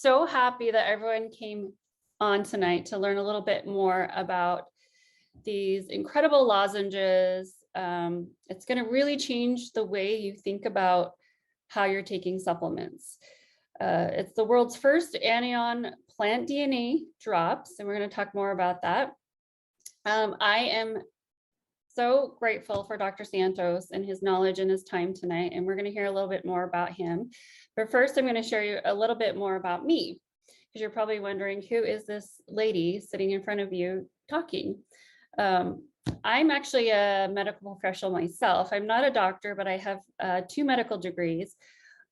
so happy that everyone came on tonight to learn a little bit more about these incredible lozenges. It's going to really change the way you think about how you're taking supplements. It's the world's first anion plant DNA drops, and we're going to talk more about that. I am so grateful for Dr. Santos and his knowledge and his time tonight, and we're going to hear a little bit more about him. But first, I'm going to share you a little bit more about me, because you're probably wondering, who is this lady sitting in front of you talking? I'm actually a medical professional myself. I'm not a doctor, but I have 2 medical degrees.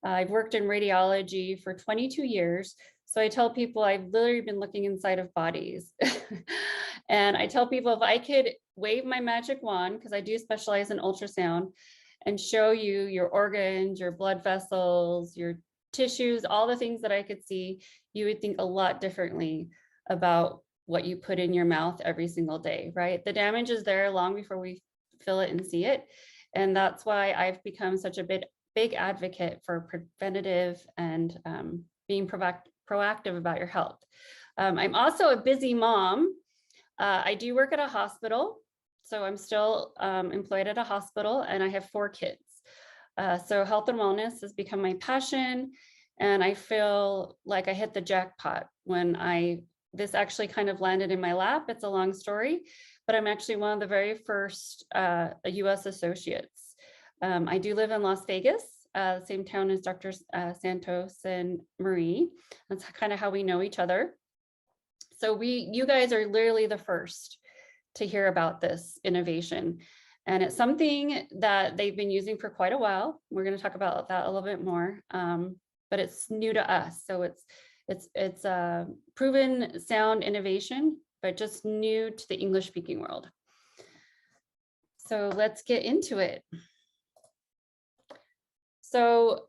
I've worked in radiology for 22 years. So I tell people I've literally been looking inside of bodies. And I tell people if I could wave my magic wand, because I do specialize in ultrasound, and show you your organs, your blood vessels, your tissues, all the things that I could see, you would think a lot differently about what you put in your mouth every single day, right? The damage is there long before we feel it and see it. And that's why I've become such a big advocate for preventative and being proactive about your health. I'm also a busy mom. I do work at a hospital, so I'm still employed at a hospital, and I have 4 kids. So health and wellness has become my passion, and I feel like I hit the jackpot when this actually kind of landed in my lap. It's a long story, but I'm actually one of the very first US associates. I do live in Las Vegas, same town as Dr. Santos and Marie. That's kind of how we know each other. So you guys are literally the first to hear about this innovation. And it's something that they've been using for quite a while. We're going to talk about that a little bit more, but it's new to us. So it's a proven sound innovation, but just new to the English speaking world. So let's get into it. So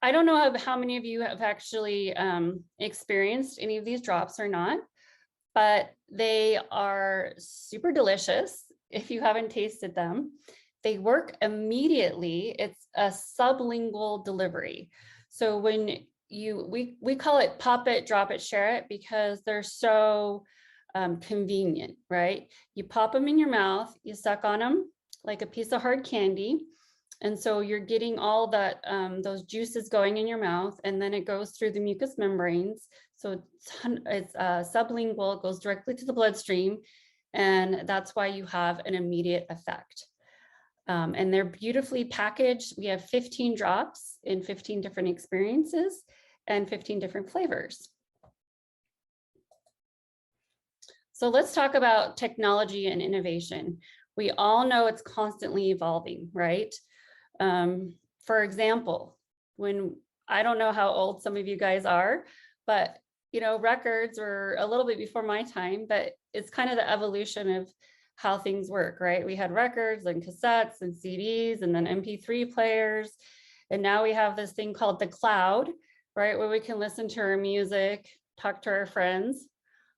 I don't know how many of you have actually experienced any of these drops or not, but they are super delicious if you haven't tasted them. They work immediately. It's a sublingual delivery. So when we call it pop it, drop it, share it, because they're so convenient, right? You pop them in your mouth, you suck on them like a piece of hard candy. And so you're getting all that those juices going in your mouth, and then it goes through the mucous membranes. So it's sublingual, it goes directly to the bloodstream, and that's why you have an immediate effect. And they're beautifully packaged. We have 15 drops in 15 different experiences and 15 different flavors. So let's talk about technology and innovation. We all know it's constantly evolving, right? For example, I don't know how old some of you guys are, but records were a little bit before my time, but it's kind of the evolution of how things work, right? We had records and cassettes and CDs and then MP3 players. And now we have this thing called the cloud, right? Where we can listen to our music, talk to our friends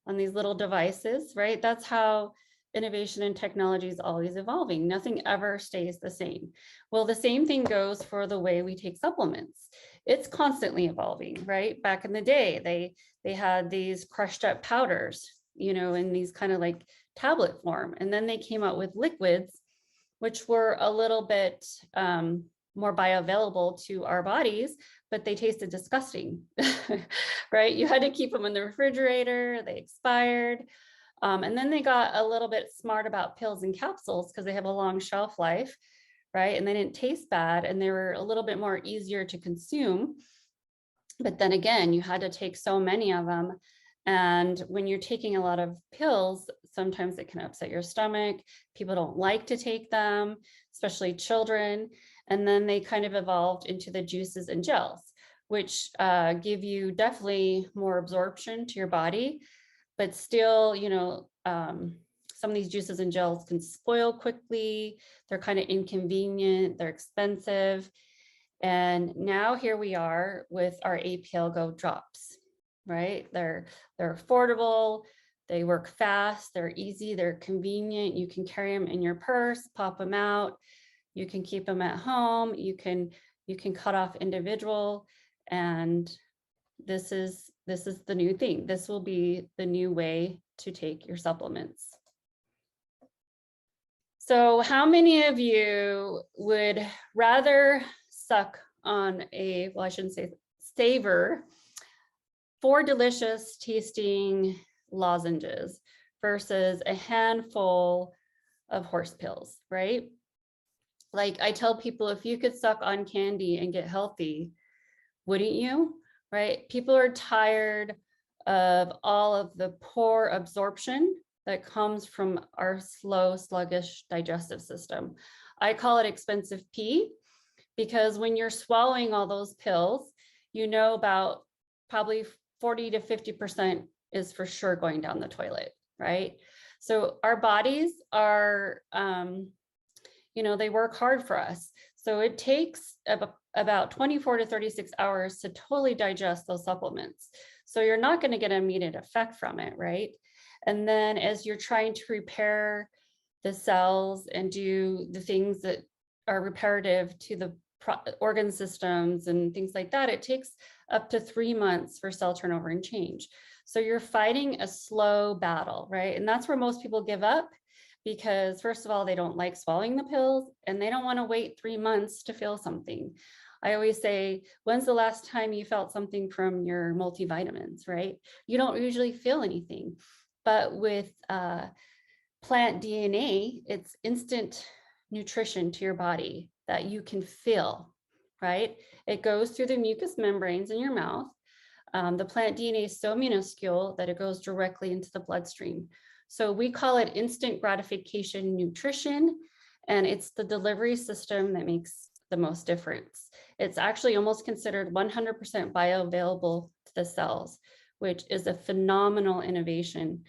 on these little devices, right? That's how innovation and technology is always evolving. Nothing ever stays the same. Well, the same thing goes for the way we take supplements. It's constantly evolving, right? Back in the day, they had these crushed up powders, in these kind of like tablet form. And then they came out with liquids, which were a little bit more bioavailable to our bodies, but they tasted disgusting, right? You had to keep them in the refrigerator, they expired. And then they got a little bit smart about pills and capsules because they have a long shelf life, right? And they didn't taste bad, and they were a little bit more easier to consume. But then again, you had to take so many of them. And when you're taking a lot of pills, sometimes it can upset your stomach. People don't like to take them, especially children. And then they kind of evolved into the juices and gels, which give you definitely more absorption to your body. But still, some of these juices and gels can spoil quickly. They're kind of inconvenient. They're expensive. And now here we are with our APLGO drops, right? They're affordable. They work fast. They're easy. They're convenient. You can carry them in your purse, pop them out. You can keep them at home. You can cut off individual. And this is this is the new thing. This will be the new way to take your supplements. So how many of you would rather suck on well, I shouldn't say savor 4 delicious tasting lozenges versus a handful of horse pills, right? Like I tell people, if you could suck on candy and get healthy, wouldn't you? Right? People are tired of all of the poor absorption that comes from our slow, sluggish digestive system. I call it expensive pee, because when you're swallowing all those pills, you know about probably 40 to 50% is for sure going down the toilet, right? So our bodies are, they work hard for us. So it takes about 24 to 36 hours to totally digest those supplements. So you're not going to get an immediate effect from it, right? And then as you're trying to repair the cells and do the things that are reparative to the organ systems and things like that, it takes up to 3 months for cell turnover and change. So you're fighting a slow battle, right? And that's where most people give up, because first of all, they don't like swallowing the pills and they don't want to wait 3 months to feel something. I always say, when's the last time you felt something from your multivitamins, right? You don't usually feel anything. But with plant DNA, it's instant nutrition to your body that you can feel, right? It goes through the mucous membranes in your mouth. The plant DNA is so minuscule that it goes directly into the bloodstream. So we call it instant gratification nutrition, and it's the delivery system that makes the most difference. It's actually almost considered 100% bioavailable to the cells, which is a phenomenal innovation.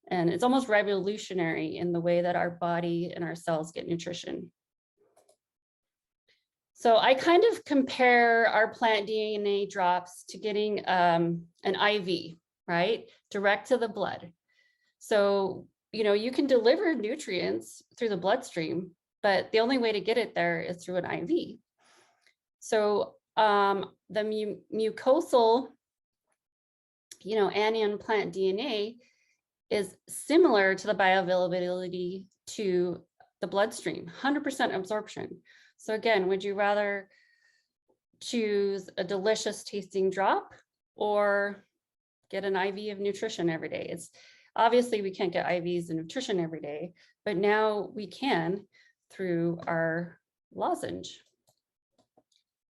And it's almost revolutionary in the way that our body and our cells get nutrition. So I kind of compare our plant DNA drops to getting an IV, right? Direct to the blood. So, you can deliver nutrients through the bloodstream, but the only way to get it there is through an IV. So the mucosal, anion plant DNA is similar to the bioavailability to the bloodstream, 100% absorption. So again, would you rather choose a delicious tasting drop or get an IV of nutrition every day? It's obviously we can't get IVs of nutrition every day, but now we can through our lozenge.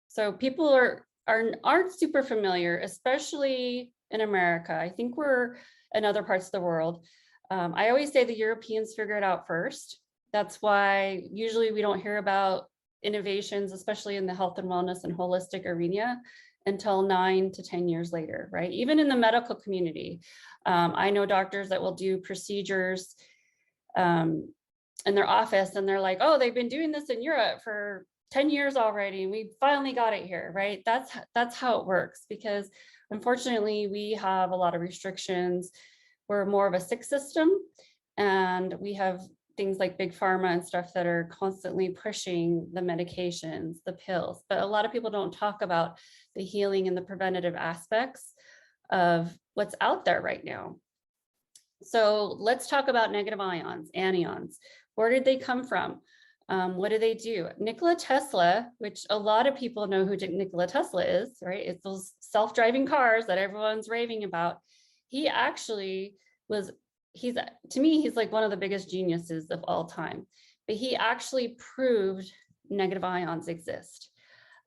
So people aren't super familiar, especially in America. I think we're in other parts of the world. I always say the Europeans figure it out first. That's why usually we don't hear about innovations, especially in the health and wellness and holistic arena, until 9 to 10 years later, right? Even in the medical community. I know doctors that will do procedures in their office and they're like, oh, they've been doing this in Europe for 10 years already, and we finally got it here, right? That's how it works, because unfortunately we have a lot of restrictions. We're more of a sick system, and we have things like big pharma and stuff that are constantly pushing the medications, the pills. But a lot of people don't talk about the healing and the preventative aspects of what's out there right now. So let's talk about negative ions, anions. Where did they come from? What do they do? Nikola Tesla, which a lot of people know who Nikola Tesla is, right? It's those self-driving cars that everyone's raving about. He actually to me, he's like one of the biggest geniuses of all time, but he actually proved negative ions exist.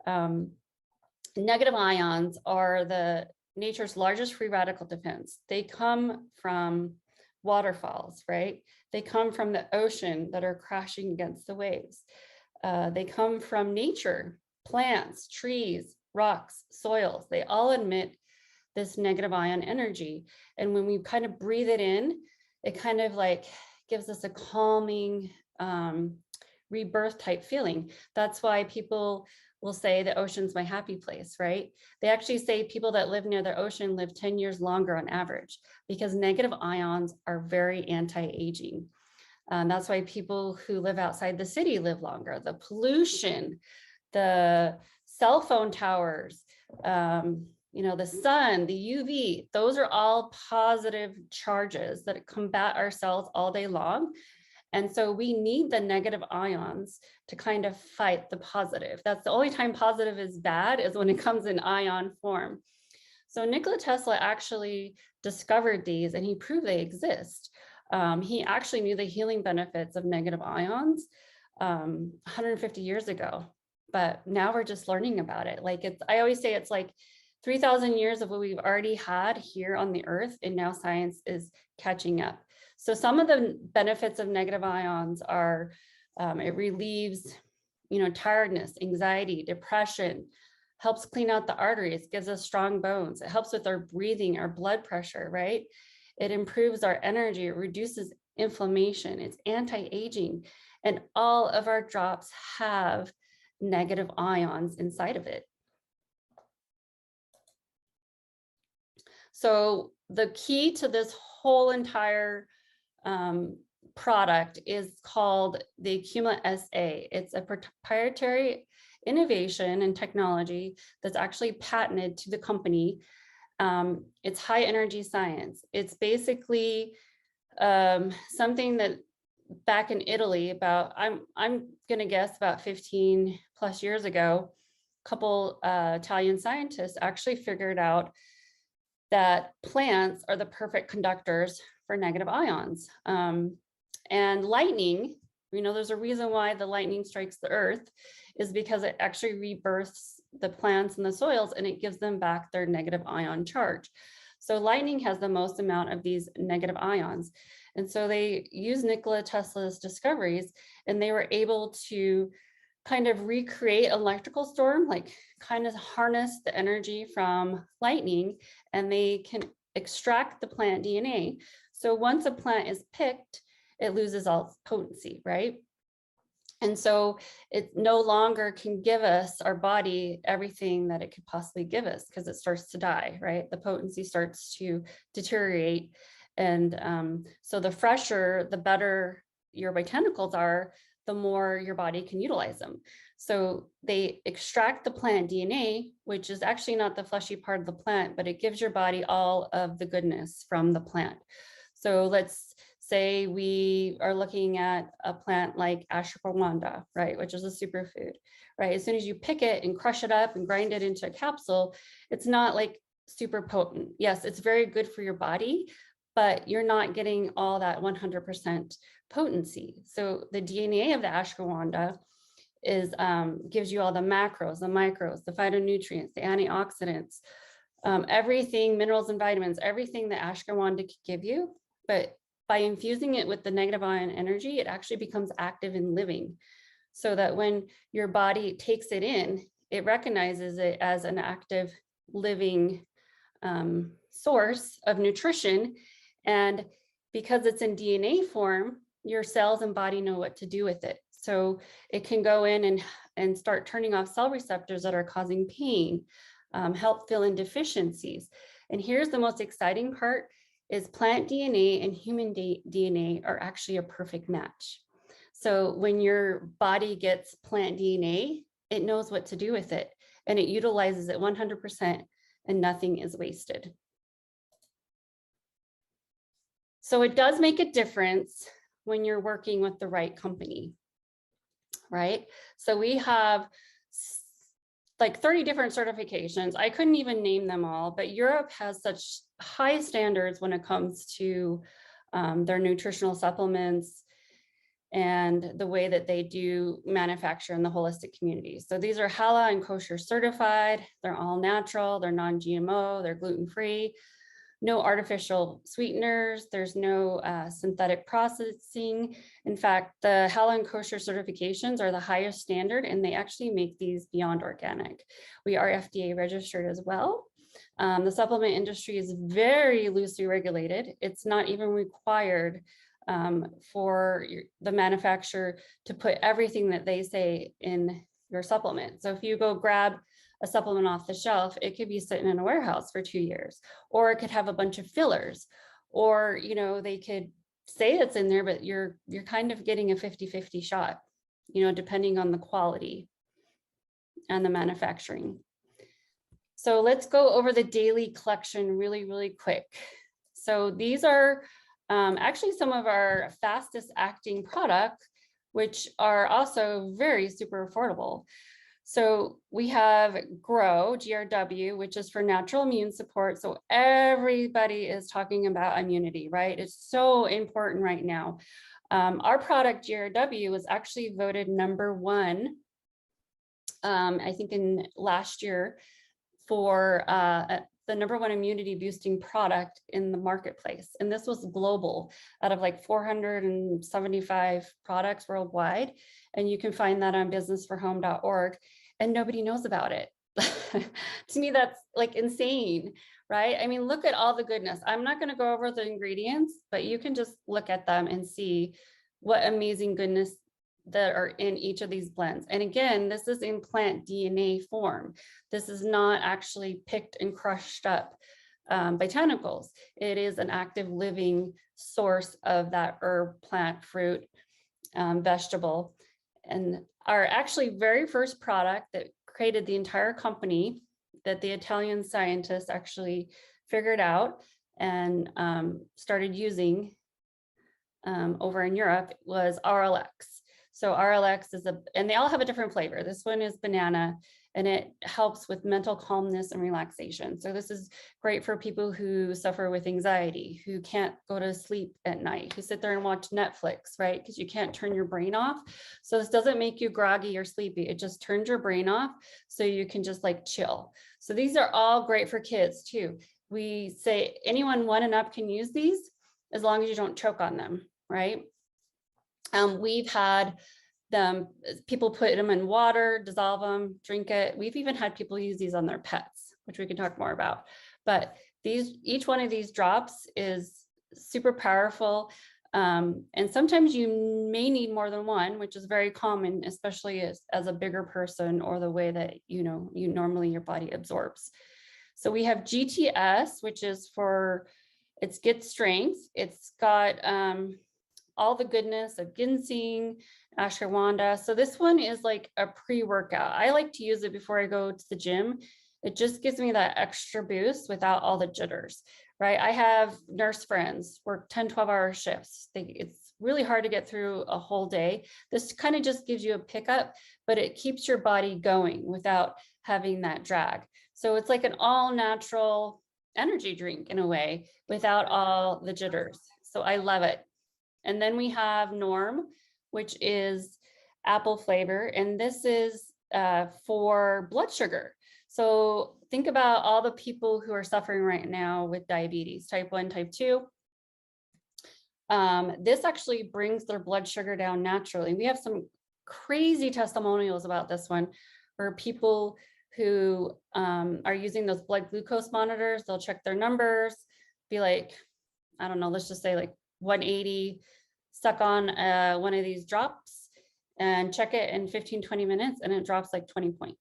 Negative ions are nature's largest free radical defense. They come from waterfalls, right? They come from the ocean that are crashing against the waves. They come from nature, plants, trees, rocks, soils. They all emit this negative ion energy. And when we kind of breathe it in, it kind of like gives us a calming rebirth type feeling. That's why people will say the ocean's my happy place, right? They actually say people that live near the ocean live 10 years longer on average, because negative ions are very anti-aging. That's why people who live outside the city live longer. The pollution, the cell phone towers, the sun, the UV, those are all positive charges that combat our cells all day long. And so we need the negative ions to kind of fight the positive. That's the only time positive is bad, is when it comes in ion form. So Nikola Tesla actually discovered these, and he proved they exist. He actually knew the healing benefits of negative ions 150 years ago, but now we're just learning about it. I always say it's like 3,000 years of what we've already had here on the earth, and now science is catching up. So some of the benefits of negative ions are it relieves, tiredness, anxiety, depression, helps clean out the arteries, gives us strong bones. It helps with our breathing, our blood pressure, right? It improves our energy, it reduces inflammation, it's anti-aging, and all of our drops have negative ions inside of it. So the key to this whole entire product is called the Accumula SA. It's a proprietary innovation and technology that's actually patented to the company. It's high energy science. It's basically something that back in Italy I'm gonna guess about 15 plus years ago, a couple Italian scientists actually figured out that plants are the perfect conductors for negative ions. And lightning, there's a reason why the lightning strikes the earth, is because it actually rebirths the plants and the soils, and it gives them back their negative ion charge. So lightning has the most amount of these negative ions. And so they used Nikola Tesla's discoveries, and they were able to kind of recreate an electrical storm, like kind of harness the energy from lightning, and they can extract the plant DNA. So once a plant is picked, it loses all its potency, right? And so it no longer can give us, our body, everything that it could possibly give us, because it starts to die, right? The potency starts to deteriorate. And so the fresher, the better your botanicals are, the more your body can utilize them. So they extract the plant DNA, which is actually not the fleshy part of the plant, but it gives your body all of the goodness from the plant. So let's say we are looking at a plant like ashwagandha, right, which is a superfood, right? As soon as you pick it and crush it up and grind it into a capsule, it's not like super potent. Yes, it's very good for your body, but you're not getting all that 100% potency. So the DNA of the ashwagandha gives you all the macros, the micros, the phytonutrients, the antioxidants, everything, minerals and vitamins, everything that ashwagandha could give you. But by infusing it with the negative ion energy, it actually becomes active and living, so that when your body takes it in, it recognizes it as an active, living source of nutrition. And because it's in DNA form, your cells and body know what to do with it. So it can go in and start turning off cell receptors that are causing pain, help fill in deficiencies. And here's the most exciting part, is plant DNA and human DNA are actually a perfect match. So when your body gets plant DNA, it knows what to do with it, and it utilizes it 100%, and nothing is wasted. So it does make a difference when you're working with the right company, right? So we have like 30 different certifications. I couldn't even name them all, but Europe has such high standards when it comes to their nutritional supplements and the way that they do manufacture in the holistic community. So these are halal and kosher certified. They're all natural, they're non-GMO, they're gluten-free, no artificial sweeteners, there's no synthetic processing. In fact, the halal and kosher certifications are the highest standard, and they actually make these beyond organic. We are FDA registered as well. The supplement industry is very loosely regulated. It's not even required for the manufacturer to put everything that they say in your supplement. So if you go grab a supplement off the shelf, it could be sitting in a warehouse for 2 years, or it could have a bunch of fillers, or they could say it's in there, but you're kind of getting a 50-50 shot, depending on the quality and the manufacturing. So let's go over the daily collection really, really quick. So these are actually some of our fastest acting products, which are also very super affordable. So we have GROW, GRW, which is for natural immune support. So everybody is talking about immunity, right? It's so important right now. Our product GRW was actually voted #1, I think in last year, for the #1 immunity boosting product in the marketplace. And this was global, out of like 475 products worldwide. And you can find that on businessforhome.org, and nobody knows about it. To me, that's like insane, right? I mean, look at all the goodness. I'm not going to go over the ingredients, but you can just look at them and see what amazing goodness that are in each of these blends. And again, this is in plant DNA form. This is not actually picked and crushed up botanicals. It is an active living source of that herb, plant, fruit, vegetable. And our actually very first product that created the entire company, that the Italian scientists actually figured out and started using over in Europe, was RLX. So RLX is and they all have a different flavor. This one is banana, and it helps with mental calmness and relaxation. So this is great for people who suffer with anxiety, who can't go to sleep at night, who sit there and watch Netflix, right? Because you can't turn your brain off. So this doesn't make you groggy or sleepy. It just turns your brain off so you can just like chill. So these are all great for kids too. We say anyone 1 and up can use these as long as you don't choke on them, right? We've had them, people put them in water, dissolve them, drink it. We've even had people use these on their pets, which we can talk more about. But each one of these drops is super powerful. And sometimes you may need more than one, which is very common, especially as a bigger person, or the way that, normally your body absorbs. So we have GTS, which is for, it's Get Strength. It's got all the goodness of ginseng, ashwagandha. So this one is like a pre-workout. I like to use it before I go to the gym. It just gives me that extra boost without all the jitters, right? I have nurse friends work 10, 12-hour shifts. It's really hard to get through a whole day. This kind of just gives you a pickup, but it keeps your body going without having that drag. So it's like an all natural energy drink in a way, without all the jitters. So I love it. And then we have Norm, which is apple flavor. And this is for blood sugar. So think about all the people who are suffering right now with diabetes, type 1, type 2. This actually brings their blood sugar down naturally. We have some crazy testimonials about this one, where people who are using those blood glucose monitors, they'll check their numbers, be like, I don't know, let's just say like 180, stuck on one of these drops, and check it in 15, 20 minutes, and it drops like 20 points.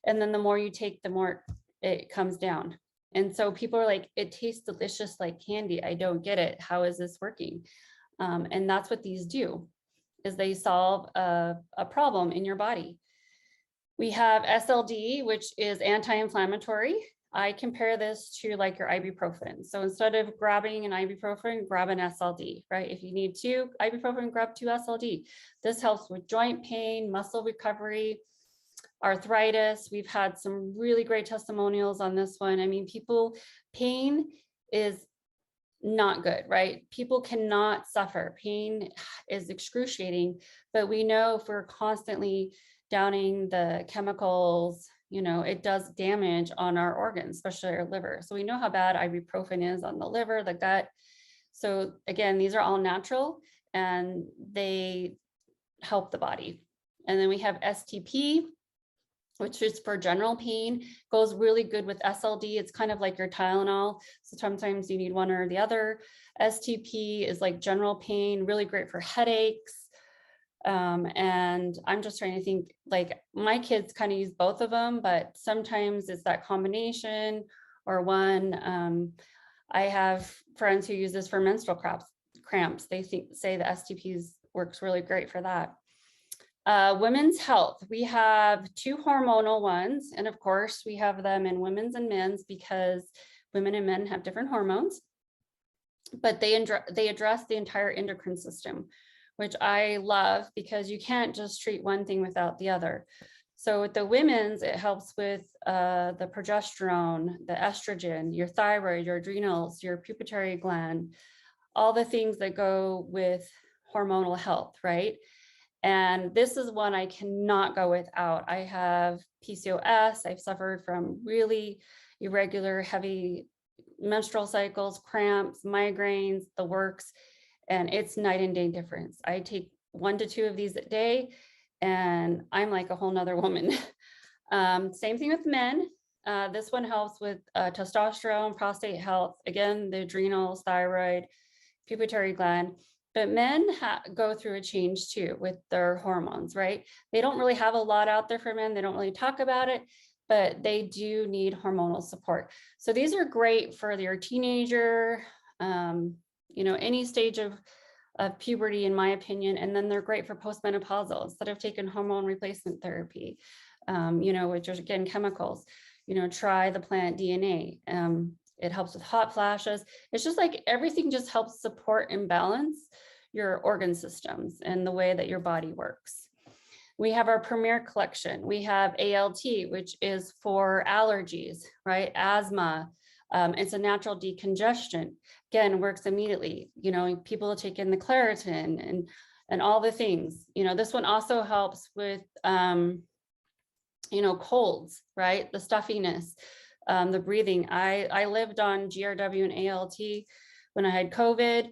And then the more you take, the more it comes down. And so people are like, it tastes delicious like candy. I don't get it. How is this working? And that's what these do, is they solve a problem in your body. We have SLD, which is anti-inflammatory. I compare this to like your ibuprofen. So instead of grabbing an ibuprofen, grab an SLD, right? If you need 2 ibuprofen, grab 2 SLD. This helps with joint pain, muscle recovery, arthritis. We've had some really great testimonials on this one. I mean, pain is not good, right? People cannot suffer. Pain is excruciating, but we know if we're constantly downing the chemicals, it does damage on our organs, especially our liver. So we know how bad ibuprofen is on the liver, the gut. So again, these are all natural and they help the body. And then we have STP, which is for general pain, goes really good with SLD. It's kind of like your Tylenol. So sometimes you need one or the other. STP is like general pain, really great for headaches. And I'm just trying to think, like my kids kind of use both of them, but sometimes it's that combination or one. I have friends who use this for menstrual cramps. They say the STPs works really great for that. Women's health, we have 2 hormonal ones. And of course, we have them in women's and men's because women and men have different hormones. But they address the entire endocrine system, which I love because you can't just treat one thing without the other. So with the women's, it helps with the progesterone, the estrogen, your thyroid, your adrenals, your pituitary gland, all the things that go with hormonal health, right? And this is one I cannot go without. I have PCOS. I've suffered from really irregular, heavy menstrual cycles, cramps, migraines, the works, and it's night and day difference. I take 1 to 2 of these a day and I'm like a whole nother woman. Same thing with men. This one helps with testosterone, prostate health, again, the adrenals, thyroid, pituitary gland. But men go through a change too with their hormones, right? They don't really have a lot out there for men. They don't really talk about it, but they do need hormonal support. So these are great for your teenager, any stage of puberty, in my opinion. And then they're great for postmenopausal instead of taking hormone replacement therapy, which are again chemicals. Try the plant DNA. It helps with hot flashes. It's just like everything just helps support and balance your organ systems and the way that your body works. We have our Premier collection. We have ALT, which is for allergies, right? Asthma. It's a natural decongestant. Again, works immediately. People take in the Claritin and all the things. This one also helps with, colds, right? The stuffiness. The breathing. I lived on GRW and ALT when I had COVID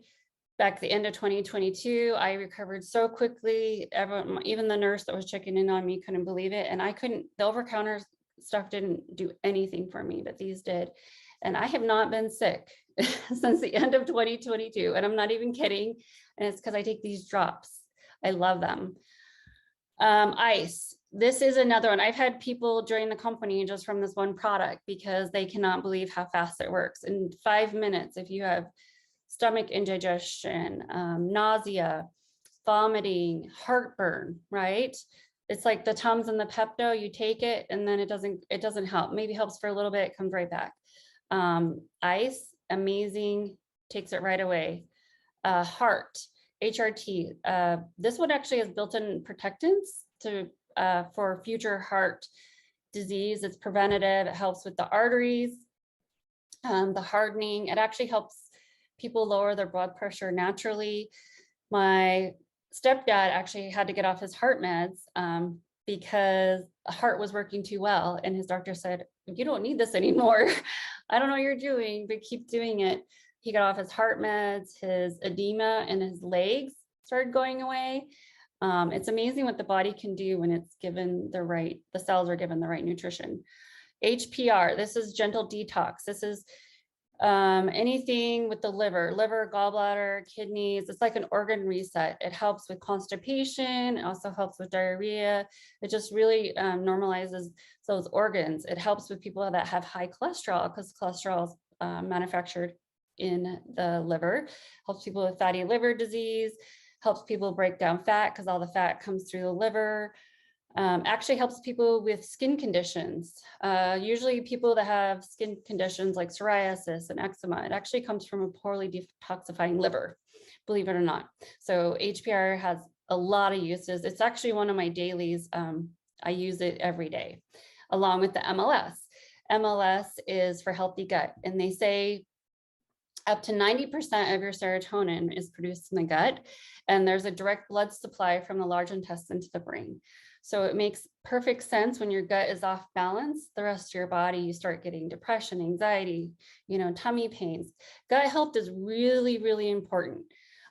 back at the end of 2022. I recovered so quickly. Everyone, even the nurse that was checking in on me couldn't believe it. And the over-counter stuff didn't do anything for me, but these did. And I have not been sick since the end of 2022. And I'm not even kidding. And it's because I take these drops. I love them. Ice. This is another one. I've had people join the company just from this one product because they cannot believe how fast it works. In 5 minutes, if you have stomach indigestion, nausea, vomiting, heartburn, right? It's like the Tums and the Pepto, you take it and then it doesn't help. Maybe helps for a little bit, comes right back. Ice, amazing, takes it right away. Heart, HRT. This one actually has built-in protectants for future heart disease. It's preventative. It helps with the arteries, the hardening. It actually helps people lower their blood pressure naturally. My stepdad actually had to get off his heart meds because the heart was working too well. And his doctor said, you don't need this anymore. I don't know what you're doing, but keep doing it. He got off his heart meds, his edema in his legs started going away. It's amazing what the body can do when it's given the cells are given the right nutrition. HPR, this is gentle detox. This is anything with the liver, gallbladder, kidneys. It's like an organ reset. It helps with constipation. It also helps with diarrhea. It just really normalizes those organs. It helps with people that have high cholesterol because cholesterol is manufactured in the liver. Helps people with fatty liver disease. Helps people break down fat because all the fat comes through the liver. Actually helps people with skin conditions. Usually people that have skin conditions like psoriasis and eczema, it actually comes from a poorly detoxifying liver, believe it or not. So HPR has a lot of uses. It's actually one of my dailies. I use it every day, along with the MLS. MLS is for healthy gut, and they say up to 90% of your serotonin is produced in the gut, and there's a direct blood supply from the large intestine to the brain. So it makes perfect sense when your gut is off balance, the rest of your body, you start getting depression, anxiety, tummy pains. Gut health is really, really important.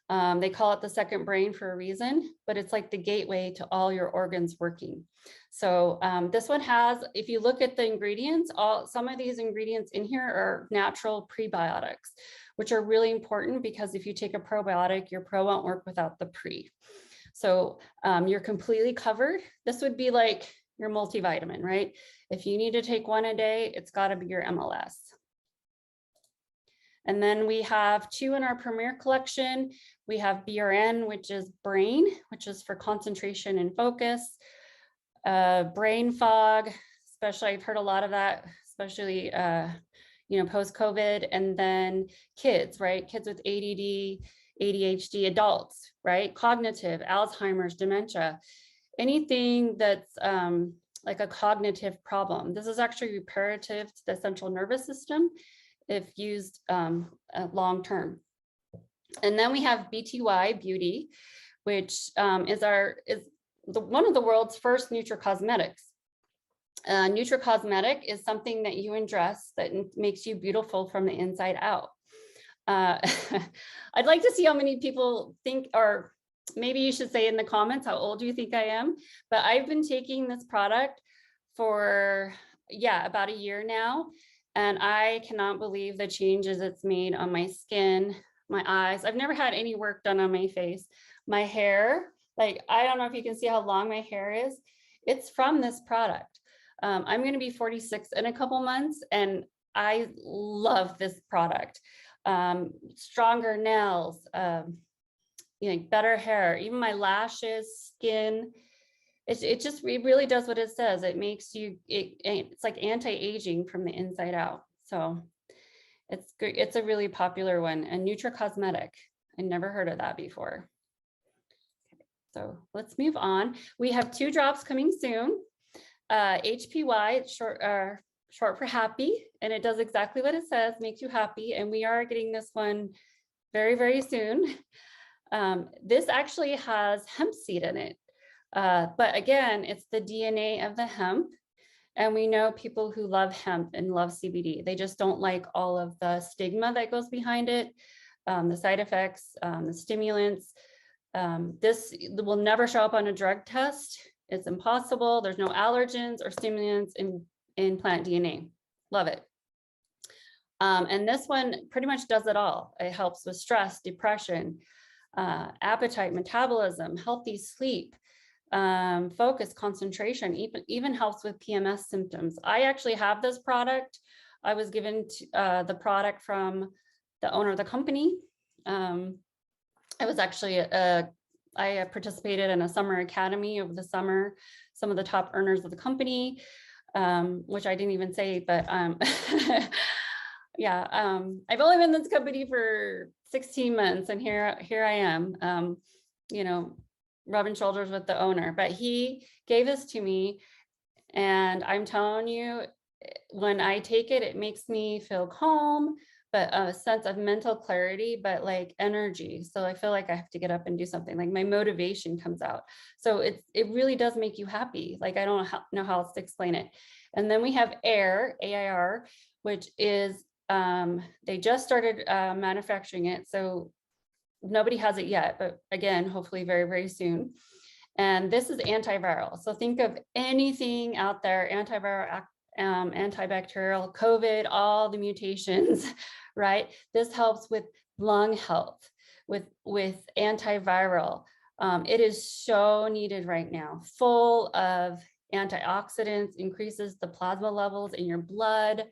They call it the second brain for a reason, but it's like the gateway to all your organs working. So this one has, if you look at the ingredients, some of these ingredients in here are natural prebiotics, which are really important because if you take a probiotic, your pro won't work without the pre. So you're completely covered. This would be like your multivitamin, right? If you need to take one a day, it's got to be your MLS. And then we have 2 in our Premier collection. We have BRN, which is brain, which is for concentration and focus. Brain fog, especially I've heard a lot of that, especially post-COVID. And then kids, right? Kids with ADD, ADHD, adults, right? Cognitive, Alzheimer's, dementia, anything that's like a cognitive problem. This is actually reparative to the central nervous system if used long-term. And then we have BTY, beauty, which is one of the world's first nutracosmetics. Nutracosmetic is something that you ingest that makes you beautiful from the inside out. I'd like to see how many people think, or maybe you should say in the comments how old you think I am, but I've been taking this product for, about a year now. And I cannot believe the changes it's made on my skin, my eyes. I've never had any work done on my face. My hair, like, I don't know if you can see how long my hair is. It's from this product. I'm going to be 46 in a couple months, and I love this product. Stronger nails, better hair, even my lashes, skin. It really does what it says. It makes you, it's like anti-aging from the inside out. So it's great. It's a really popular one, and nutracosmetic. I never heard of that before. So let's move on. We have 2 drops coming soon. HPY, it's short for happy, and it does exactly what it says, makes you happy. And we are getting this one very, very soon. This actually has hemp seed in it. But again, it's the DNA of the hemp. And we know people who love hemp and love CBD. They just don't like all of the stigma that goes behind it, the side effects, the stimulants. This will never show up on a drug test. It's impossible. There's no allergens or stimulants in plant DNA. Love it. And this one pretty much does it all. It helps with stress, depression, appetite, metabolism, healthy sleep, focus, concentration, even helps with PMS symptoms. I actually have this product. I was given the product from the owner of the company. I was actually I participated in a summer academy over the summer, some of the top earners of the company, which I didn't even say, but yeah, I've only been in this company for 16 months, and here I am, rubbing shoulders with the owner. But he gave this to me, and I'm telling you, when I take it, it makes me feel calm, but a sense of mental clarity, but like energy. So I feel like I have to get up and do something, like my motivation comes out. So it really does make you happy. Like, I don't know how else to explain it. And then we have AIR, AIR, which is, they just started manufacturing it. So nobody has it yet, but again, hopefully very, very soon. And this is antiviral. So think of anything out there, antiviral, antibacterial, COVID, all the mutations, right? This helps with lung health, with antiviral. It is so needed right now, full of antioxidants, increases the plasma levels in your blood.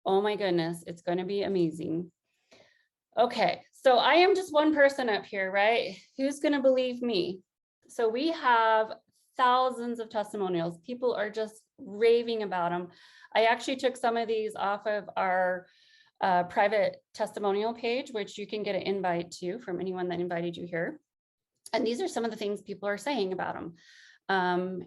Oh my goodness, it's going to be amazing. Okay, so I am just one person up here, right? Who's going to believe me? So we have thousands of testimonials. People are just raving about them. I actually took some of these off of our private testimonial page, which you can get an invite to from anyone that invited you here. And these are some of the things people are saying about them.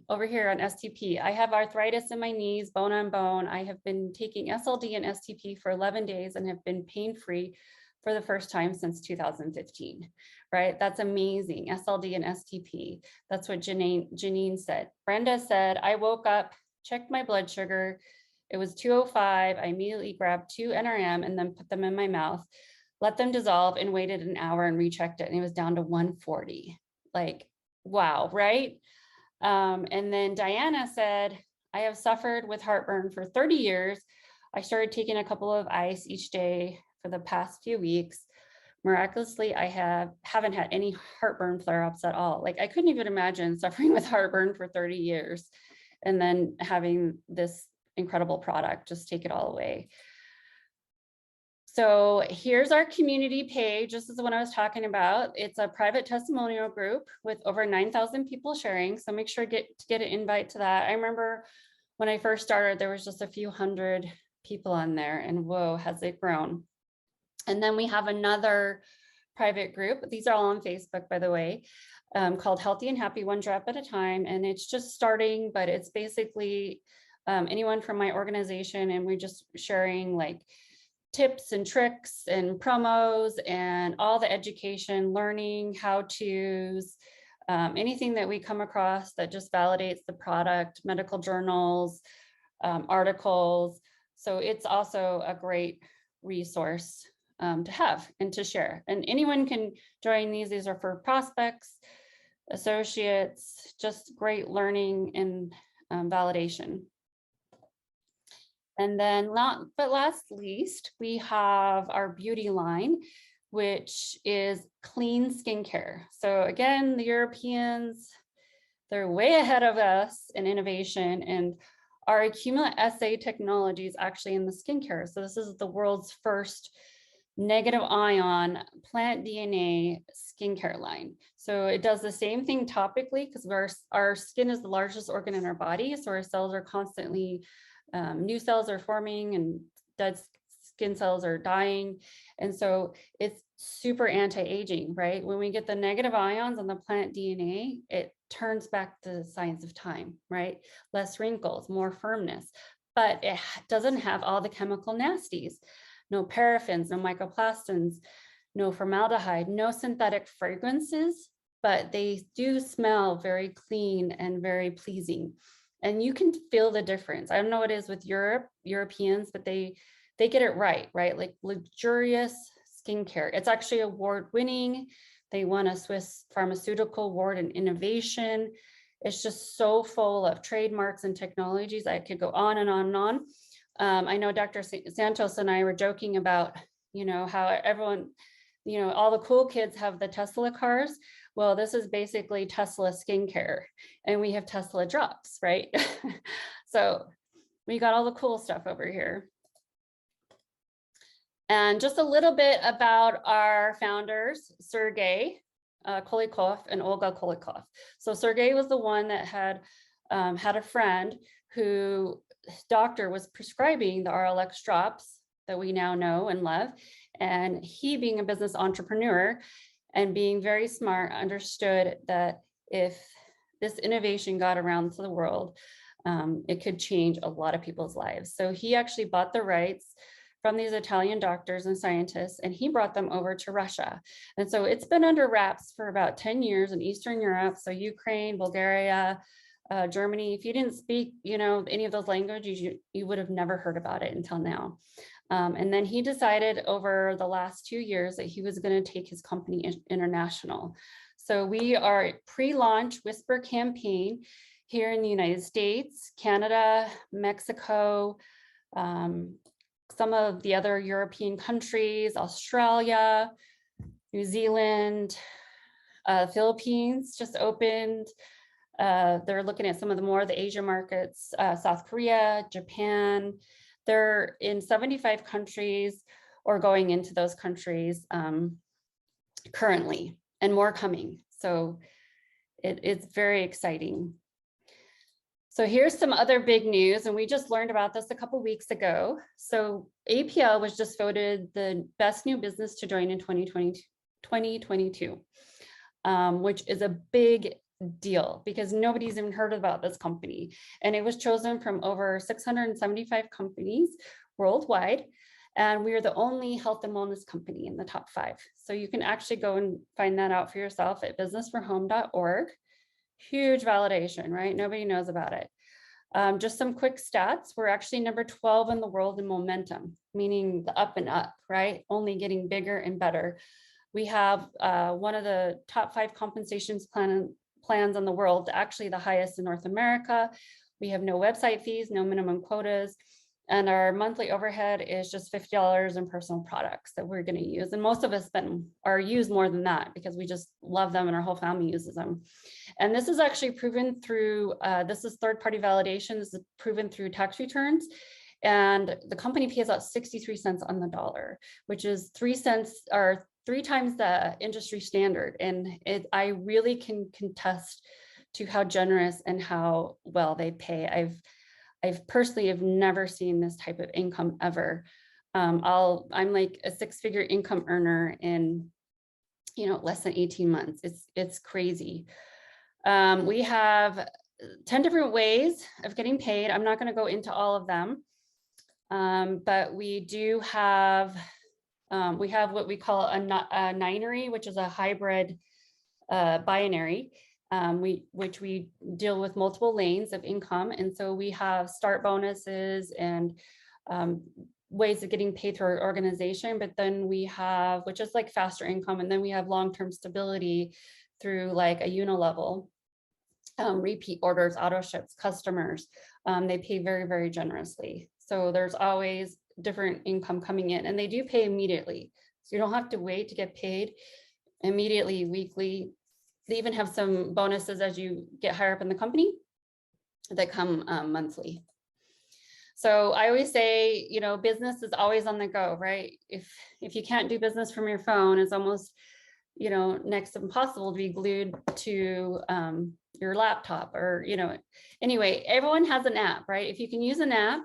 Over here on STP, I have arthritis in my knees, bone on bone. I have been taking SLD and STP for 11 days and have been pain-free for the first time since 2015, right? That's amazing. SLD and STP. That's what Janine said. Brenda said, I woke up, checked my blood sugar. It was 205. I immediately grabbed 2 NRM and then put them in my mouth, let them dissolve, and waited an hour and rechecked it. And it was down to 140. Like, wow, right? And then Diana said, I have suffered with heartburn for 30 years. I started taking a couple of ice each day for the past few weeks. Miraculously, I haven't had any heartburn flare-ups at all. Like, I couldn't even imagine suffering with heartburn for 30 years and then having this incredible product just take it all away. So here's our community page. This is the one I was talking about. It's a private testimonial group with over 9,000 people sharing. So make sure to get an invite to that. I remember when I first started, there was just a few hundred people on there, and whoa, has it grown. And then we have another private group. These are all on Facebook, by the way, called Healthy and Happy, One Drop at a Time. And it's just starting, but it's basically anyone from my organization, and we're just sharing like tips and tricks and promos and all the education, learning, how-tos, anything that we come across that just validates the product, medical journals, articles. So it's also a great resource to have and to share. And anyone can join these. These are for prospects, associates, just great learning and validation. And then last least, we have our beauty line, which is clean skincare. So again, the Europeans, they're way ahead of us in innovation, and our Accumulate SA technology is actually in the skincare. So this is the world's first negative ion plant DNA skincare line. So it does the same thing topically, because our skin is the largest organ in our body. So our cells are constantly new cells are forming and dead skin cells are dying. And so it's super anti-aging, right? When we get the negative ions on the plant DNA, it turns back the science of time, right? Less wrinkles, more firmness, but it doesn't have all the chemical nasties, no paraffins, no mycoplastins, no formaldehyde, no synthetic fragrances, but they do smell very clean and very pleasing. And you can feel the difference. I don't know what it is with Europeans, but they get it right? Like luxurious skincare. It's actually award-winning. They won a Swiss pharmaceutical award in innovation. It's just so full of trademarks and technologies. I could go on and on and on. I know Dr. Santos and I were joking about, how everyone, all the cool kids have the Tesla cars. Well, this is basically Tesla skincare, and we have Tesla drops, right? So we got all the cool stuff over here. And just a little bit about our founders, Sergey Kolikov and Olga Kolikov. So Sergey was the one that had a friend who doctor was prescribing the RLX drops that we now know and love. And he, being a business entrepreneur and being very smart, understood that if this innovation got around to the world, it could change a lot of people's lives. So he actually bought the rights from these Italian doctors and scientists, and he brought them over to Russia. And so it's been under wraps for about 10 years in Eastern Europe. So Ukraine, Bulgaria, Germany. If you didn't speak, any of those languages, you would have never heard about it until now. And then he decided over the last 2 years that he was going to take his company international. So we are a pre-launch whisper campaign here in the United States, Canada, Mexico, some of the other European countries, Australia, New Zealand, Philippines just opened. They're looking at some of the more of the Asia markets, South Korea, Japan. They're in 75 countries or going into those countries currently, and more coming. So it's very exciting. So here's some other big news, and we just learned about this a couple weeks ago. So APL was just voted the best new business to join in 2022, which is a big deal because nobody's even heard about this company. And it was chosen from over 675 companies worldwide. And we are the only health and wellness company in the top 5. So you can actually go and find that out for yourself at businessforhome.org. Huge validation, right? Nobody knows about it. Just some quick stats. We're actually number 12 in the world in momentum, meaning the up and up, right? Only getting bigger and better. We have one of the top 5 compensations plans in the world, actually the highest in North America. We have no website fees, no minimum quotas. And our monthly overhead is just $50 in personal products that we're going to use. And most of us use more than that because we just love them and our whole family uses them. And this is actually proven through, this is third-party validation. This is proven through tax returns. And the company pays out 63 cents on the dollar, which is 3 cents or 3 times the industry standard. And I really can contest to how generous and how well they pay. I've personally have never seen this type of income ever. I'm like a 6-figure income earner in, less than 18 months. It's crazy. We have 10 different ways of getting paid. I'm not going to go into all of them, but we do have, we have what we call a ninery, which is a hybrid binary, which we deal with multiple lanes of income. And so we have start bonuses and ways of getting paid through our organization, but then we have, which is like faster income, and then we have long-term stability through like a unilevel, repeat orders, auto ships, customers. They pay very, very generously. So there's always different income coming in, and they do pay immediately. So you don't have to wait to get paid immediately, weekly. They even have some bonuses as you get higher up in the company that come monthly. So I always say, business is always on the go, right? If you can't do business from your phone, it's almost, next to impossible to be glued to your laptop or, anyway, everyone has an app, right? If you can use an app,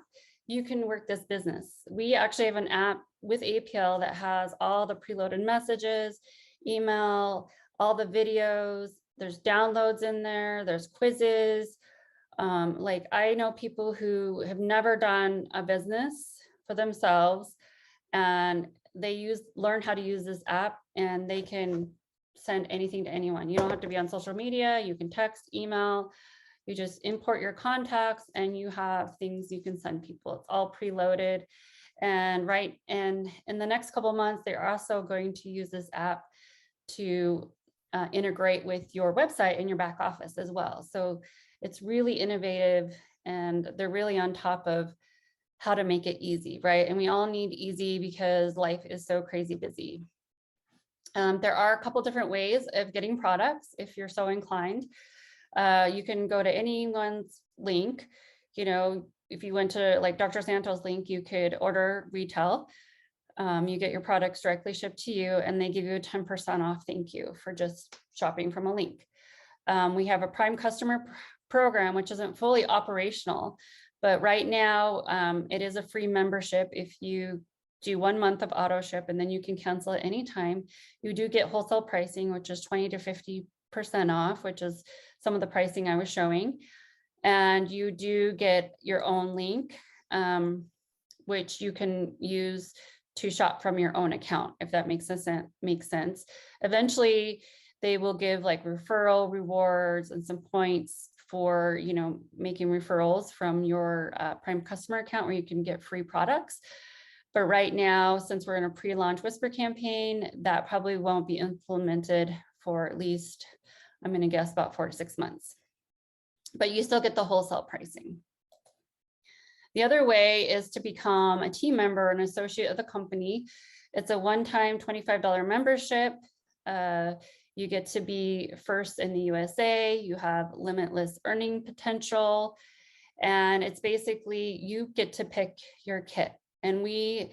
you can work this business. We actually have an app with APL that has all the preloaded messages, email, all the videos, there's downloads in there, there's quizzes. Like I know people who have never done a business for themselves, and they learn how to use this app, and they can send anything to anyone. You don't have to be on social media. You can text, email, you just import your contacts and you have things you can send people. It's all preloaded. And in the next couple of months, they're also going to use this app to integrate with your website and your back office as well. So it's really innovative, and they're really on top of how to make it easy, right? And we all need easy because life is so crazy busy. There are a couple different ways of getting products if you're so inclined. You can go to anyone's link. If you went to like Dr. Santos' link, you could order retail. You get your products directly shipped to you, and they give you a 10% off thank you for just shopping from a link. We have a Prime customer program, which isn't fully operational, but right now it is a free membership. If you do 1 month of auto ship and then you can cancel at any time, you do get wholesale pricing, which is 20 to 50% off, which is some of the pricing I was showing. And you do get your own link, which you can use to shop from your own account, if that makes sense. Eventually, they will give like referral rewards and some points for, making referrals from your Prime customer account where you can get free products. But right now, since we're in a pre-launch whisper campaign, that probably won't be implemented for at least, I'm going to guess, about 4 to 6 months. But you still get the wholesale pricing. The other way is to become a team member, an associate of the company. It's a one-time $25 membership. You get to be first in the USA. You have limitless earning potential. And it's basically, you get to pick your kit. And we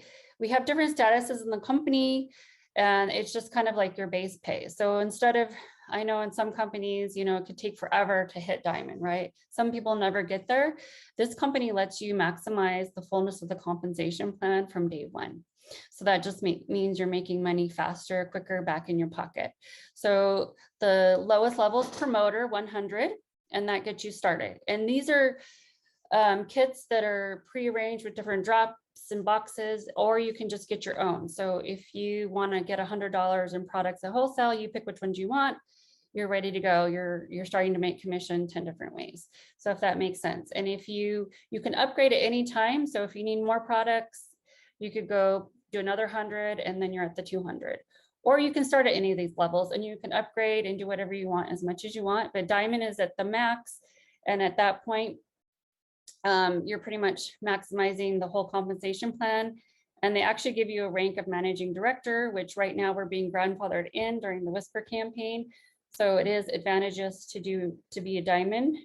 have different statuses in the company, and it's just kind of like your base pay. So instead of, I know in some companies, it could take forever to hit diamond, right? Some people never get there. This company lets you maximize the fullness of the compensation plan from day one. So that just means you're making money faster, quicker, back in your pocket. So the lowest level is promoter 100, and that gets you started. And these are kits that are pre-arranged with different drops and boxes, or you can just get your own. So if you want to get $100 in products at wholesale, you pick which ones you want. You're ready to go. You're starting to make commission 10 different ways. So if that makes sense. And if you can upgrade at any time. So if you need more products, you could go do another 100 and then you're at the 200. Or you can start at any of these levels and you can upgrade and do whatever you want as much as you want. But diamond is at the max. And at that point, you're pretty much maximizing the whole compensation plan. And they actually give you a rank of managing director, which right now we're being grandfathered in during the Whisper campaign. So it is advantageous to be a diamond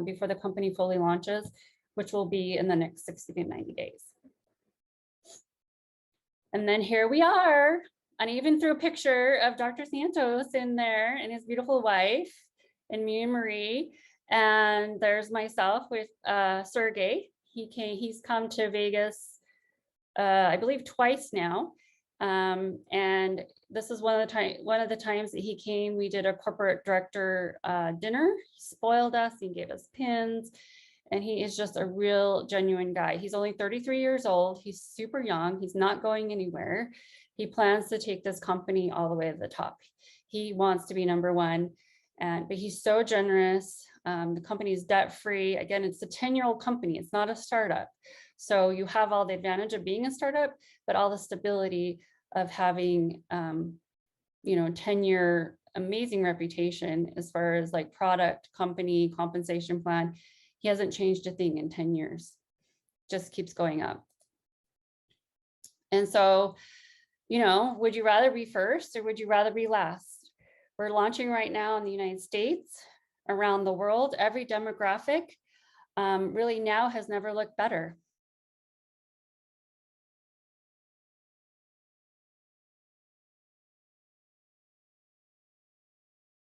before the company fully launches. which will be in the next 60 to 90 days. And then here we are. And I even threw a picture of Dr. Santos in there and his beautiful wife and me and Marie. And there's myself with Sergey. He's come to Vegas, I believe twice now. And this is one of the times that he came. We did a corporate director dinner. He spoiled us. He gave us pins. And he is just a real genuine guy. He's only 33 years old. He's super young. He's not going anywhere. He plans to take this company all the way to the top. He wants to be number one, but he's so generous. The company is debt-free. Again, it's a 10-year-old company. It's not a startup. So you have all the advantage of being a startup, but all the stability of having, 10-year amazing reputation as far as like product, company, compensation plan. He hasn't changed a thing in 10 years, just keeps going up. And so, would you rather be first or would you rather be last? We're launching right now in the United States, around the world. Every demographic really now has never looked better.